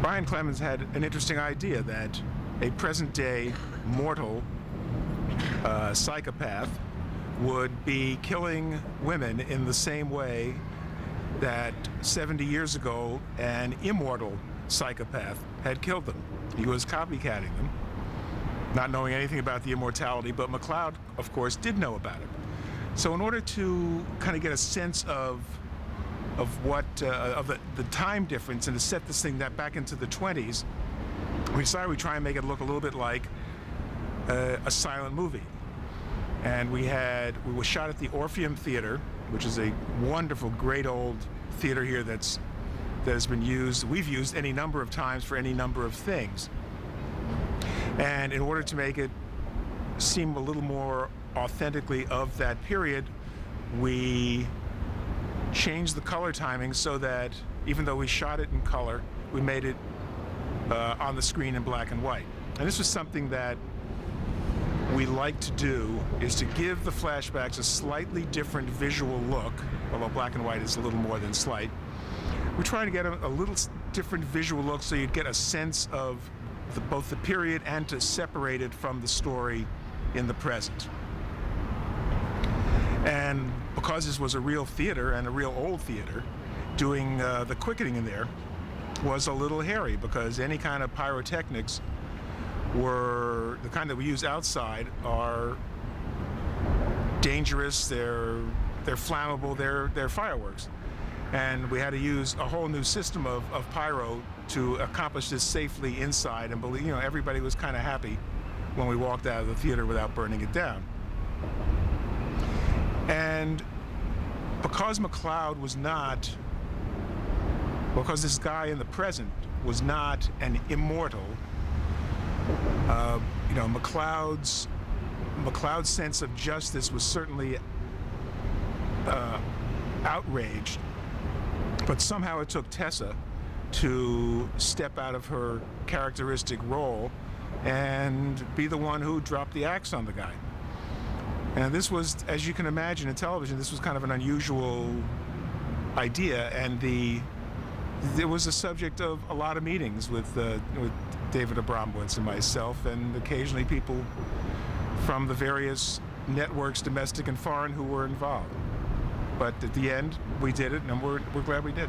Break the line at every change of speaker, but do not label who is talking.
Brian Clemens had an interesting idea that a present-day mortal psychopath would be killing women in the same way that 70 years ago an immortal psychopath had killed them. He was copycatting them, not knowing anything about the immortality, but MacLeod, of course, did know about it. So in order to kind of get a sense of what the time difference and to set this thing back into the 20s, we decided we'd try and make it look a little bit like a silent movie. And we were shot at the Orpheum Theater, which is a wonderful, great old theater here that has been used. We've used any number of times for any number of things. And in order to make it seem a little more authentically of that period, we changed the color timing so that even though we shot it in color, we made it on the screen in black and white. And this was something that we like to do, is to give the flashbacks a slightly different visual look, although black and white is a little more than slight. We're trying to get a little different visual look so you'd get a sense of both the period and to separate it from the story in the present. And because this was a real theater and a real old theater, doing the quickening in there was a little hairy, because any kind of pyrotechnics were the kind that we use outside are dangerous, they're flammable, they're fireworks. And we had to use a whole new system of pyro to accomplish this safely inside, and believe, everybody was kind of happy when we walked out of the theater without burning it down. And because MacLeod was not, because this guy in the present was not an immortal, MacLeod's sense of justice was certainly outraged, but somehow it took Tessa to step out of her characteristic role and be the one who dropped the axe on the guy. And this was, as you can imagine in television, this was kind of an unusual idea, and it was the subject of a lot of meetings with David Abramowitz and myself, and occasionally people from the various networks, domestic and foreign, who were involved. But at the end, we did it, and we're glad we did.